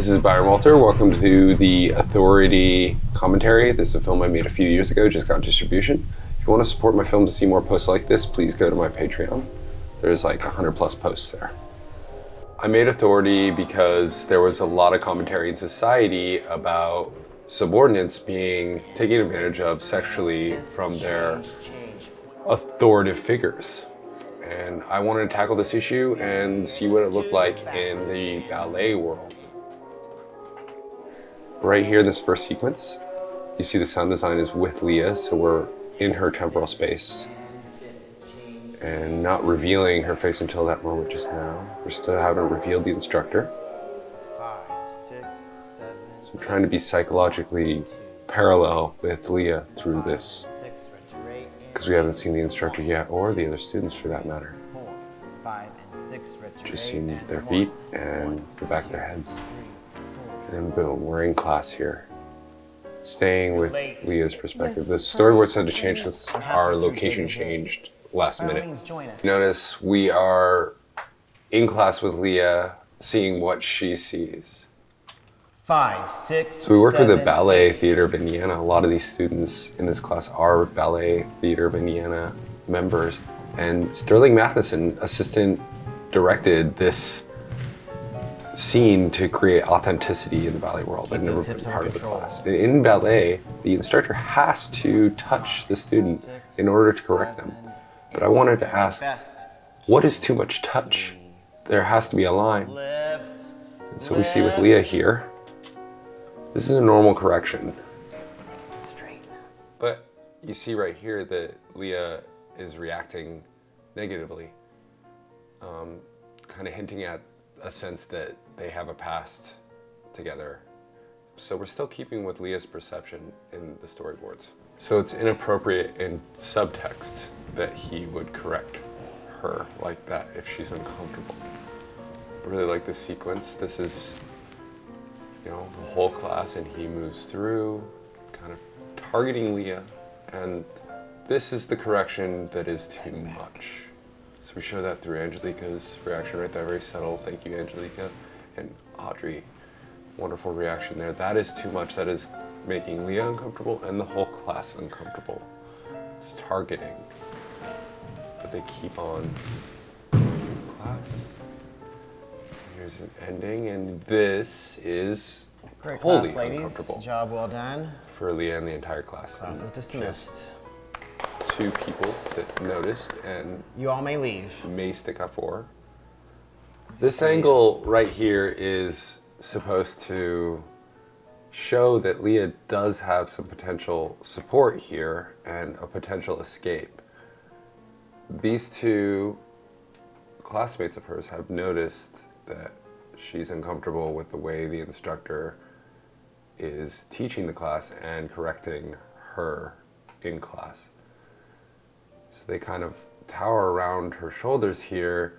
This is Byron. Welcome to the Authority commentary. This is a film I made a few years ago, just got distribution. If you want to support my film to see more posts like this, please go to my Patreon. There's like 100 plus posts there. I made Authority because there was a lot of commentary in society about subordinates being taken advantage of sexually from their authoritative figures. And I wanted to tackle this issue and see what it looked like in the ballet world. Right here in this first sequence, you see the sound design is with Leah, so we're in her temporal space and not revealing her face until that moment just now. We still haven't revealed the instructor. 5, 6, 7. So I'm trying to be psychologically parallel with Leah through this, because we haven't seen the instructor yet, or the other students for that matter. 4, 5, and 6. Just seen their feet and the back of their heads. And boom, we're in class here. Staying with Leah's perspective. The storyboard's had to change because our location changed last minute. Notice we are in class with Leah, seeing what she sees. 5, 6. So we work with the Ballet Theater of Indiana. A lot of these students in this class are Ballet Theater of Indiana members. And Sterling Matheson, assistant, directed this scene to create authenticity in the ballet world. I've never been part of the class. In ballet, the instructor has to touch the student in order to correct them. But I wanted to ask, what is too much touch? There has to be a line. And so we see with Leah here, this is a normal correction. But you see right here that Leah is reacting negatively, kind of hinting at a sense that they have a past together. So we're still keeping with Leah's perception in the storyboards. So it's inappropriate in subtext that he would correct her like that if she's uncomfortable. I really like this sequence. This is, the whole class, and he moves through, kind of targeting Leah, and this is the correction that is too much. So we show that through Angelica's reaction right there, very subtle. Thank you, Angelica. And Audrey, wonderful reaction there. That is too much. That is making Leah uncomfortable and the whole class uncomfortable. It's targeting, but they keep on class. Here's an ending, and this is Great wholly class, ladies. uncomfortable. Job well done. For Leah and the entire class. Class is dismissed. Two people that noticed and You all may leave. may stick up for her. This angle right here is supposed to show that Leah does have some potential support here and a potential escape. These two classmates of hers have noticed that she's uncomfortable with the way the instructor is teaching the class and correcting her in class. So they kind of tower around her shoulders here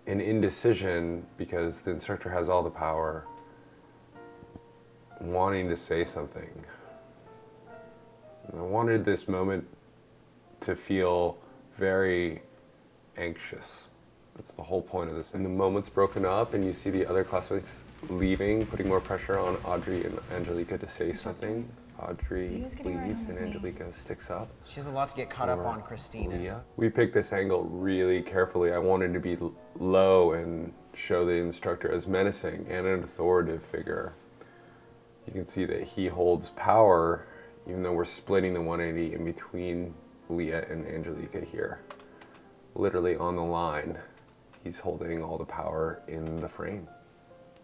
in indecision because the instructor has all the power, wanting to say something. And I wanted this moment to feel very anxious. That's the whole point of this. And the moment's broken up and you see the other classmates leaving, putting more pressure on Audrey and Angelica to say something. Audrey leaves and Angelica sticks up. She has a lot to get caught up on, Christina. Leah. We picked this angle really carefully. I wanted to be low and show the instructor as menacing and an authoritative figure. You can see that he holds power, even though we're splitting the 180 in between Leah and Angelica here. Literally on the line, he's holding all the power in the frame.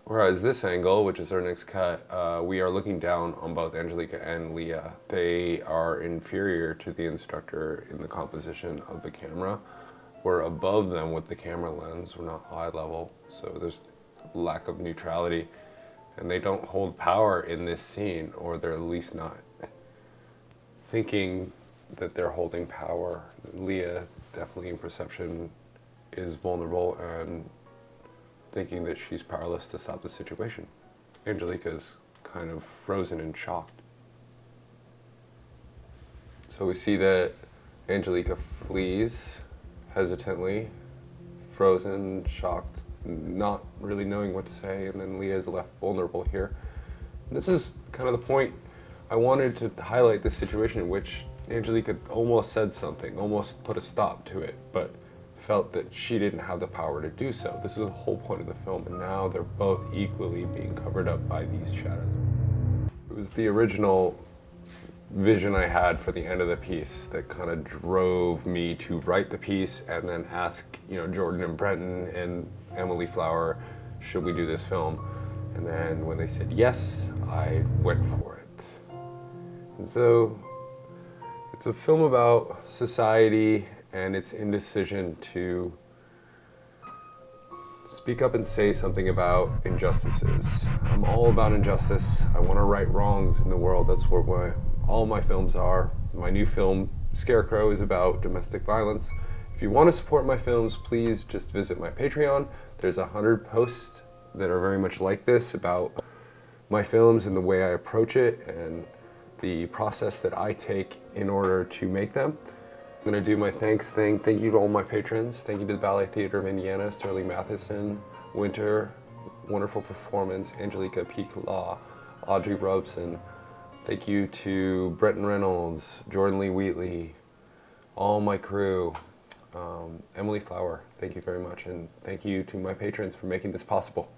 Whereas this angle, which is our next cut, we are looking down on both Angelica and Leah. They are inferior to the instructor in the composition of the camera. We're above them with the camera lens. We're not eye level, so there's lack of neutrality. And they don't hold power in this scene, or they're at least not thinking that they're holding power. Leah, definitely in perception, is vulnerable and thinking that she's powerless to stop the situation. Angelica's kind of frozen and shocked. So we see that Angelica flees hesitantly, frozen, shocked, not really knowing what to say, and then Leah is left vulnerable here. And this is kind of the point. I wanted to highlight this situation in which Angelica almost said something, almost put a stop to it, but felt that she didn't have the power to do so. This was the whole point of the film, and now they're both equally being covered up by these shadows. It was the original vision I had for the end of the piece that kind of drove me to write the piece and then ask, Jordan and Brenton and Emily Flower, should we do this film? And then when they said yes, I went for it. And so it's a film about society and its indecision to speak up and say something about injustices. I'm all about injustice. I want to right wrongs in the world. That's where all my films are. My new film, Scarecrow, is about domestic violence. If you want to support my films, please just visit my Patreon. There's 100 posts that are very much like this about my films and the way I approach it and the process that I take in order to make them. I'm going to do my thanks thing. Thank you to all my patrons. Thank you to the Ballet Theater of Indiana, Sterling Matheson, Winter, wonderful performance, Angelica Peak-Law, Audrey Robeson. Thank you to Brenton Reynolds, Jordan Lee Wheatley, all my crew, Emily Flower. Thank you very much. And thank you to my patrons for making this possible.